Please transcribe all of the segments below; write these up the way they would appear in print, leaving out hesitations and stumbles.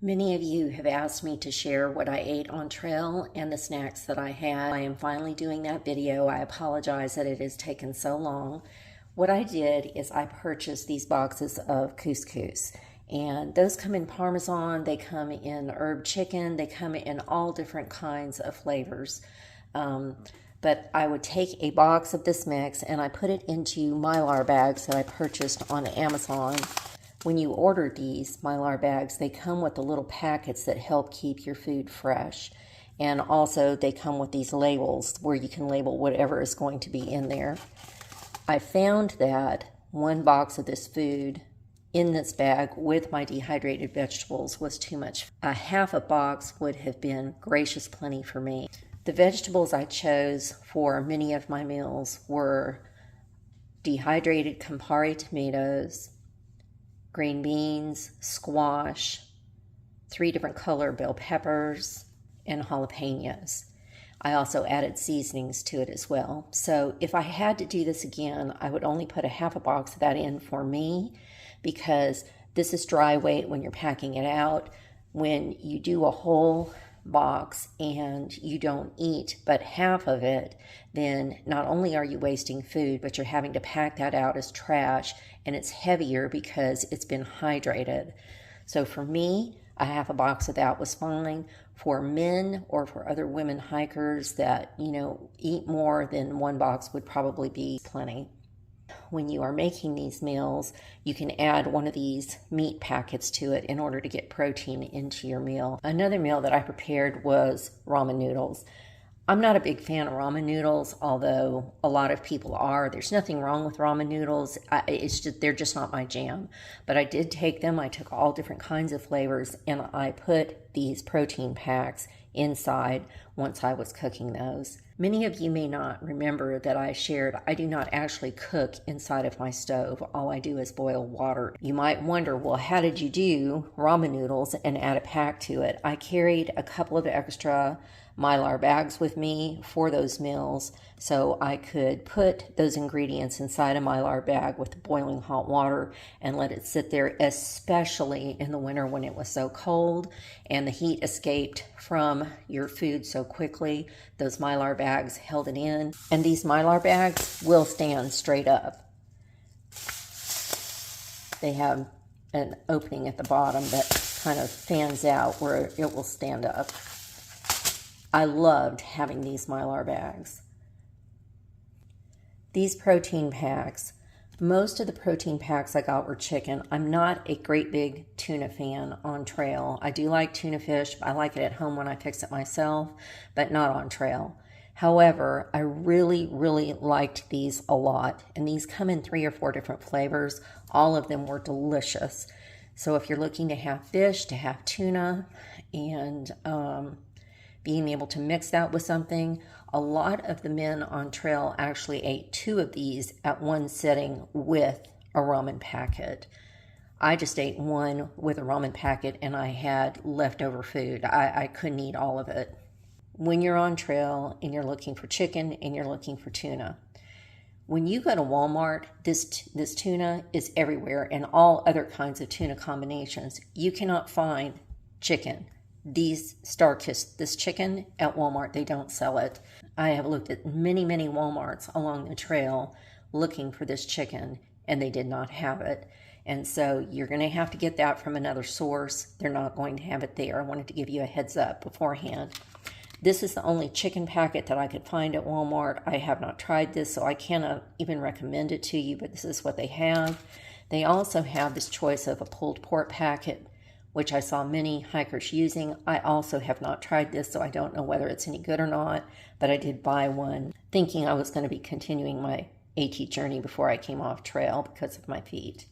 Many of you have asked me to share what I ate on trail and the snacks that I had. I am finally doing that video. I apologize that it has taken so long. What I did is I purchased these boxes of couscous, and those come in Parmesan, they come in herb chicken, they come in all different kinds of flavors. But I would take a box of this mix and I put it into Mylar bags that I purchased on Amazon. When you order these Mylar bags, they come with the little packets that help keep your food fresh. And also they come with these labels where you can label whatever is going to be in there. I found that one box of this food in this bag with my dehydrated vegetables was too much. A half a box would have been gracious plenty for me. The vegetables I chose for many of my meals were dehydrated Campari tomatoes, green beans, squash, 3 different color bell peppers, and jalapenos. I also added seasonings to it as well. So if I had to do this again, I would only put a half a box of that in for me, because this is dry weight when you're packing it out. When you do a whole box and you don't eat but half of it, then not only are you wasting food, but you're having to pack that out as trash, and it's heavier because it's been hydrated. So for me, a half a box of that was fine. For men or for other women hikers that, eat more than one box would probably be plenty. When you are making these meals, you can add one of these meat packets to it in order to get protein into your meal. Another meal that I prepared was ramen noodles. I'm not a big fan of ramen noodles, although a lot of people are. There's nothing wrong with ramen noodles. They're just not my jam. But I did take them. I took all different kinds of flavors, and I put these protein packs inside once I was cooking those. Many of you may not remember that I shared I do not actually cook inside of my stove. All I do is boil water. You might wonder, well, how did you do ramen noodles and add a pack to it? I carried a couple of extra Mylar bags with me for those meals, so I could put those ingredients inside a Mylar bag with boiling hot water and let it sit there, especially in the winter when it was so cold and the heat escaped from your food so quickly. Those Mylar bags held it in, and these Mylar bags will stand straight up. They have an opening at the bottom that kind of fans out where it will stand up. I loved having these Mylar bags. These protein packs, most of the protein packs I got were chicken. I'm not a great big tuna fan on trail. I do like tuna fish. I like it at home when I fix it myself, but not on trail. However, I really, really liked these a lot. And these come in 3 or 4 different flavors. All of them were delicious. So if you're looking to have fish, to have tuna, and being able to mix that with something. A lot of the men on trail actually ate 2 of these at one sitting with a ramen packet. I just ate 1 with a ramen packet, and I had leftover food. I couldn't eat all of it. When you're on trail and you're looking for chicken and you're looking for tuna, when you go to Walmart, this tuna is everywhere, and all other kinds of tuna combinations. You cannot find chicken. These StarKist, this chicken at Walmart, they don't sell it. I have looked at many, many Walmarts along the trail looking for this chicken, and they did not have it. And so you're going to have to get that from another source. They're not going to have it there. I wanted to give you a heads up beforehand. This is the only chicken packet that I could find at Walmart. I have not tried this, so I cannot even recommend it to you, but this is what they have. They also have this choice of a pulled pork packet, which I saw many hikers using. I also have not tried this, so I don't know whether it's any good or not, but I did buy one thinking I was going to be continuing my AT journey before I came off trail because of my feet.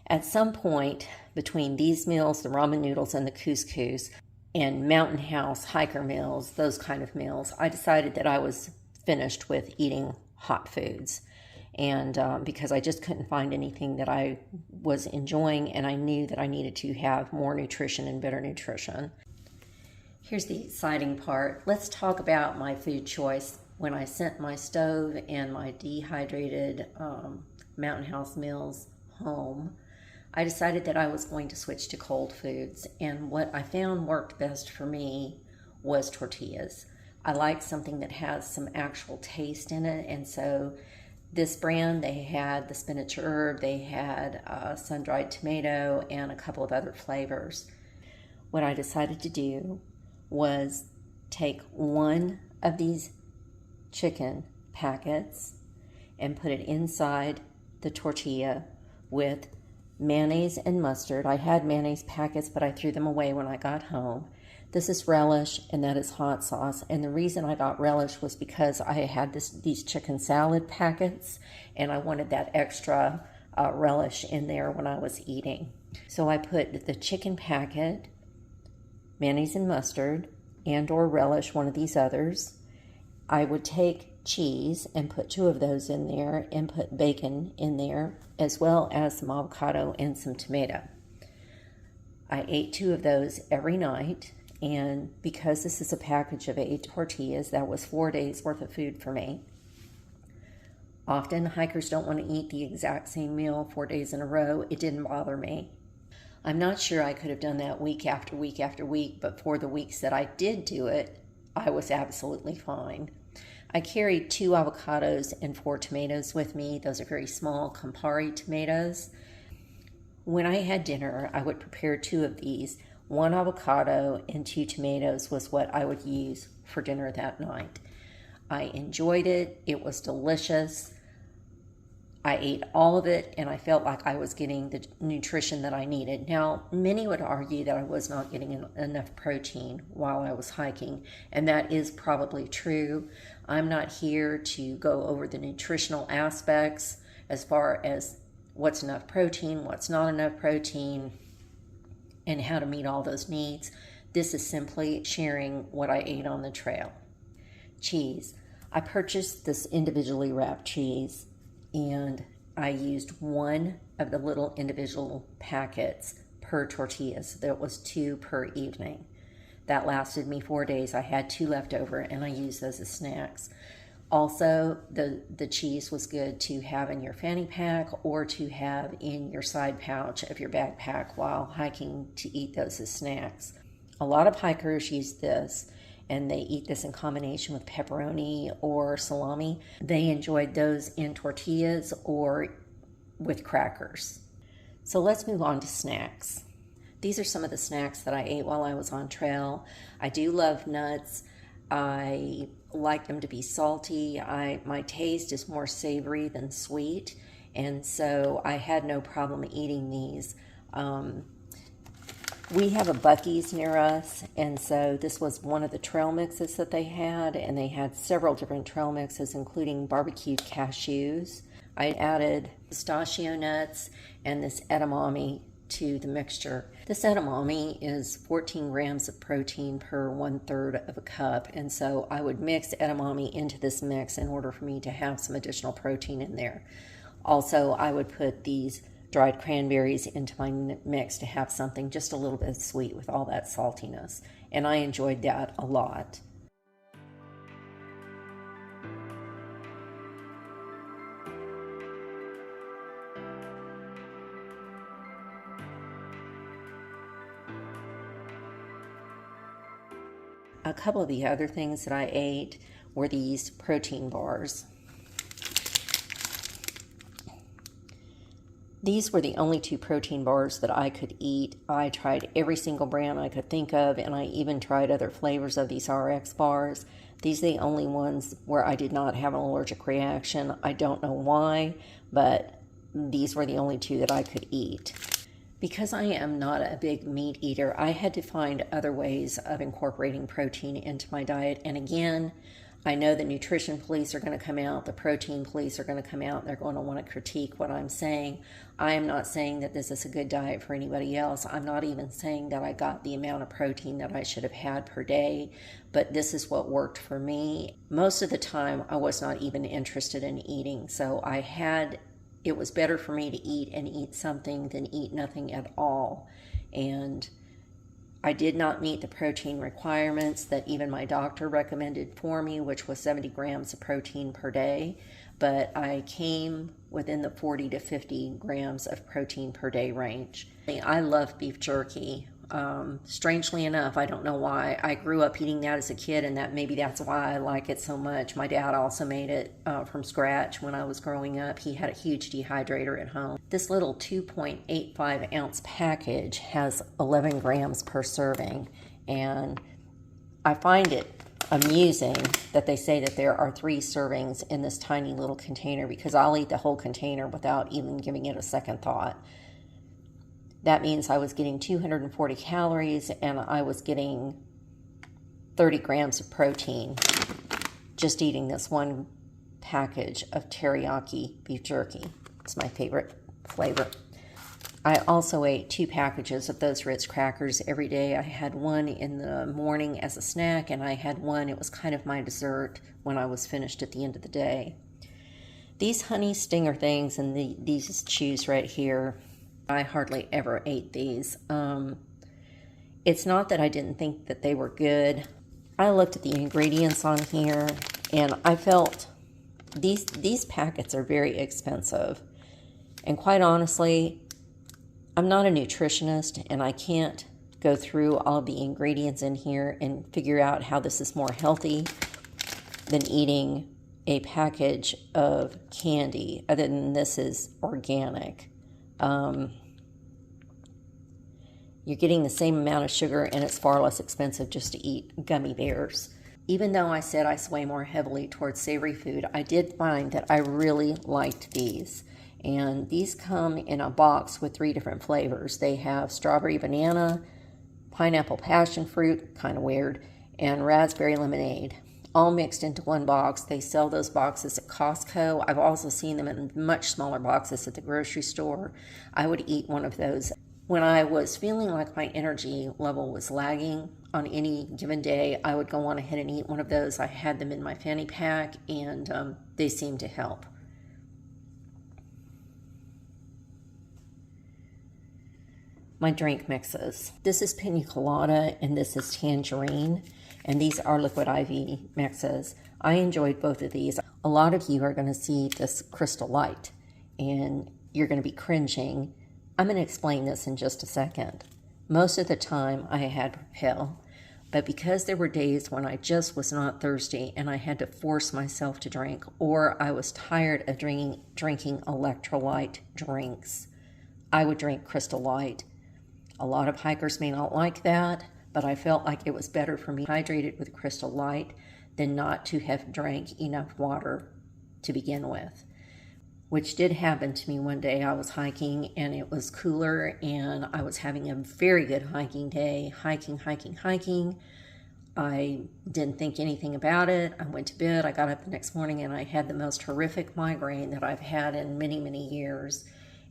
At some point between these meals, the ramen noodles and the couscous, and mountain house hiker meals, those kind of meals, I decided that I was finished with eating hot foods. And because I just couldn't find anything that I was enjoying, and I knew that I needed to have more nutrition and better nutrition. Here's the exciting part. Let's talk about my food choice. When I sent my stove and my dehydrated Mountain House meals home, I decided that I was going to switch to cold foods, and what I found worked best for me was tortillas. I like something that has some actual taste in it, and so this brand, they had the spinach herb, they had sun-dried tomato, and a couple of other flavors. What I decided to do was take one of these chicken packets and put it inside the tortilla with mayonnaise and mustard. I had mayonnaise packets, but I threw them away when I got home. This is relish, and that is hot sauce. And the reason I got relish was because I had these chicken salad packets, and I wanted that extra relish in there when I was eating. So I put the chicken packet, mayonnaise and mustard, and or relish, one of these others. I would take cheese and put 2 of those in there, and put bacon in there, as well as some avocado and some tomato. I ate 2 of those every night, and because this is a package of 8 tortillas, that was 4 days worth of food for me. Often hikers don't want to eat the exact same meal 4 days in a row. It didn't bother me. I'm not sure I could have done that week after week after week, but for the weeks that I did do it, I was absolutely fine. I carried 2 avocados and 4 tomatoes with me. Those are very small Campari tomatoes. When I had dinner, I would prepare 2 of these. 1 avocado and 2 tomatoes was what I would use for dinner that night. I enjoyed it. It was delicious. I ate all of it, and I felt like I was getting the nutrition that I needed. Now, many would argue that I was not getting enough protein while I was hiking, and that is probably true. I'm not here to go over the nutritional aspects as far as what's enough protein, what's not enough protein, and how to meet all those needs. This is simply sharing what I ate on the trail. Cheese. I purchased this individually wrapped cheese, and I used 1 of the little individual packets per tortilla, so that was 2 per evening. That lasted me 4 days. I had 2 left over, and I used those as snacks. Also, the cheese was good to have in your fanny pack or to have in your side pouch of your backpack while hiking, to eat those as snacks. A lot of hikers use this, and they eat this in combination with pepperoni or salami. They enjoyed those in tortillas or with crackers. So let's move on to snacks. These are some of the snacks that I ate while I was on trail. I do love nuts. I like them to be salty. My taste is more savory than sweet, and so I had no problem eating these. We have a Buc-ee's near us, and so this was one of the trail mixes that they had, and they had several different trail mixes, including barbecued cashews. I added pistachio nuts and this edamame to the mixture. This edamame is 14 grams of protein per 1/3 of a cup, and so I would mix edamame into this mix in order for me to have some additional protein in there. Also, I would put these dried cranberries into my mix to have something just a little bit sweet with all that saltiness, and I enjoyed that a lot. A couple of the other things that I ate were these protein bars. These were the only 2 protein bars that I could eat. I tried every single brand I could think of, and I even tried other flavors of these RX bars. These are the only ones where I did not have an allergic reaction. I don't know why, but these were the only 2 that I could eat. Because I am not a big meat eater, I had to find other ways of incorporating protein into my diet. And again, I know the nutrition police are going to come out, the protein police are going to come out, and they're going to want to critique what I'm saying. I am not saying that this is a good diet for anybody else. I'm not even saying that I got the amount of protein that I should have had per day, but this is what worked for me. Most of the time, I was not even interested in eating, so it was better for me to eat and eat something than eat nothing at all. And I did not meet the protein requirements that even my doctor recommended for me, which was 70 grams of protein per day. but I came within the 40 to 50 grams of protein per day range. I love beef jerky. Strangely enough, I don't know why. I grew up eating that as a kid, and maybe that's why I like it so much. My dad also made it from scratch when I was growing up. He had a huge dehydrator at home. This little 2.85 ounce package has 11 grams per serving, and I find it amusing that they say that there are 3 servings in this tiny little container, because I'll eat the whole container without even giving it a second thought. That means I was getting 240 calories and I was getting 30 grams of protein just eating this one package of teriyaki beef jerky. It's my favorite flavor. I also ate 2 packages of those Ritz crackers every day. I had one in the morning as a snack, and I had one, it was kind of my dessert when I was finished at the end of the day. These honey stinger things and these chews right here, I hardly ever ate these. It's not that I didn't think that they were good. I looked at the ingredients on here, and I felt these packets are very expensive. And quite honestly, I'm not a nutritionist, and I can't go through all of the ingredients in here and figure out how this is more healthy than eating a package of candy, other than this is organic. You're getting the same amount of sugar, and it's far less expensive just to eat gummy bears. Even though I said I sway more heavily towards savory food, I did find that I really liked these. And these come in a box with 3 different flavors. They have strawberry banana, pineapple passion fruit, kind of weird, and raspberry lemonade, all mixed into one box. They sell those boxes at Costco. I've also seen them in much smaller boxes at the grocery store. I would eat one of those. When I was feeling like my energy level was lagging on any given day, I would go on ahead and eat one of those. I had them in my fanny pack, and they seemed to help. My drink mixes. This is pina colada, and this is tangerine, and these are liquid IV mixes. I enjoyed both of these. A lot of you are going to see this Crystal Light, and you're going to be cringing. I'm going to explain this in just a second. Most of the time I had Propel, but because there were days when I just was not thirsty and I had to force myself to drink, or I was tired of drinking electrolyte drinks, I would drink Crystal Light. A lot of hikers may not like that, but I felt like it was better for me to be hydrated with Crystal Light than not to have drank enough water to begin with. Which did happen to me one day. I was hiking, and it was cooler, and I was having a very good hiking day. Hiking. I didn't think anything about it. I went to bed. I got up the next morning, and I had the most horrific migraine that I've had in many, many years.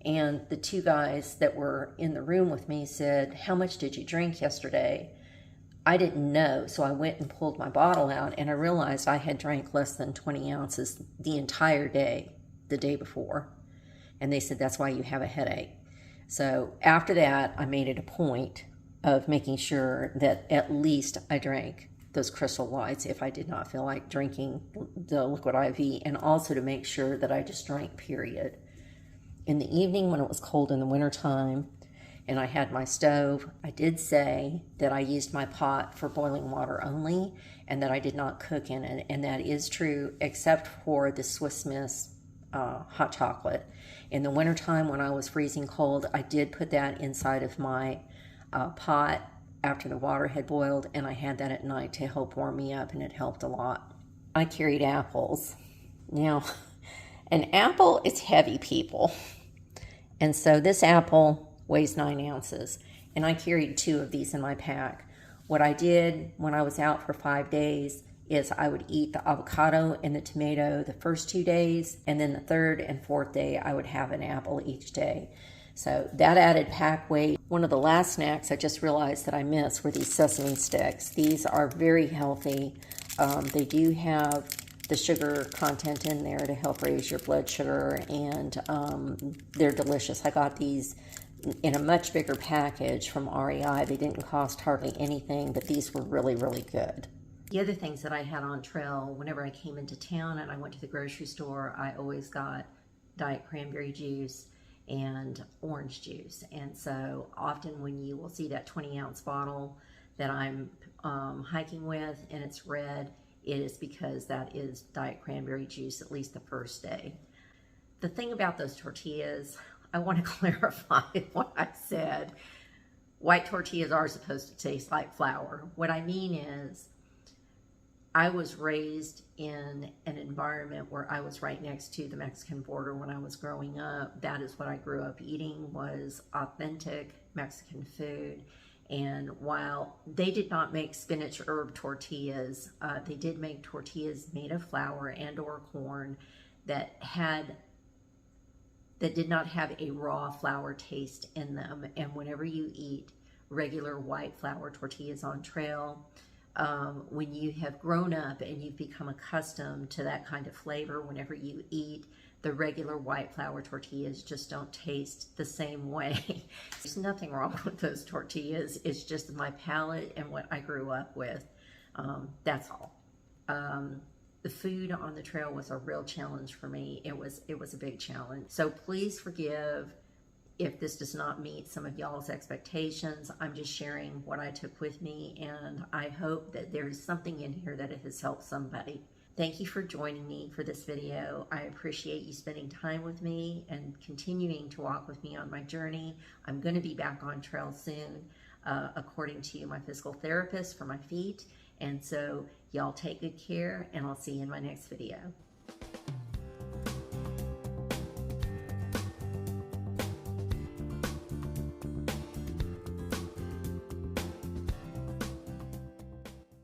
And the 2 guys that were in the room with me said, "How much did you drink yesterday?" I didn't know, so I went and pulled my bottle out, and I realized I had drank less than 20 ounces the entire day, the day before. And they said, "That's why you have a headache." So after that, I made it a point of making sure that at least I drank those Crystal Lights if I did not feel like drinking the liquid IV, and also to make sure that I just drank, period. In the evening, when it was cold in the wintertime and I had my stove, I did say that I used my pot for boiling water only, and that I did not cook in it. And that is true, except for the Swiss Miss hot chocolate. In the wintertime, when I was freezing cold, I did put that inside of my pot after the water had boiled, and I had that at night to help warm me up, and it helped a lot. I carried apples. Now, an apple is heavy, people. And so this apple weighs 9 ounces, and I carried 2 of these in my pack. What I did when I was out for 5 days is I would eat the avocado and the tomato the first 2 days, and then the 3rd and 4th day I would have an apple each day. So that added pack weight. One of the last snacks I just realized that I missed were these sesame sticks. These are very healthy. They do have the sugar content in there to help raise your blood sugar, and they're delicious. I got these in a much bigger package from REI. They didn't cost hardly anything, but these were really, really good. The other things that I had on trail, whenever I came into town and I went to the grocery store, I always got diet cranberry juice and orange juice. And so often when you will see that 20-ounce bottle that I'm hiking with and it's red, it is because that is diet cranberry juice, at least the first day. The thing about those tortillas, I want to clarify what I said. White tortillas are supposed to taste like flour. What I mean is, I was raised in an environment where I was right next to the Mexican border when I was growing up. That is what I grew up eating, was authentic Mexican food. And while they did not make spinach herb tortillas, they did make tortillas made of flour and or corn that did not have a raw flour taste in them. And whenever you eat regular white flour tortillas on trail, when you have grown up and you've become accustomed to that kind of flavor, whenever you eat the regular white flour tortillas, just don't taste the same way. There's nothing wrong with those tortillas. It's just my palate and what I grew up with. That's all. The food on the trail was a real challenge for me. It was a big challenge. So please forgive if this does not meet some of y'all's expectations. I'm just sharing what I took with me, and I hope that there's something in here that it has helped somebody. Thank you for joining me for this video. I appreciate you spending time with me and continuing to walk with me on my journey. I'm going to be back on trail soon, according to my physical therapist, for my feet. And so y'all take good care, and I'll see you in my next video.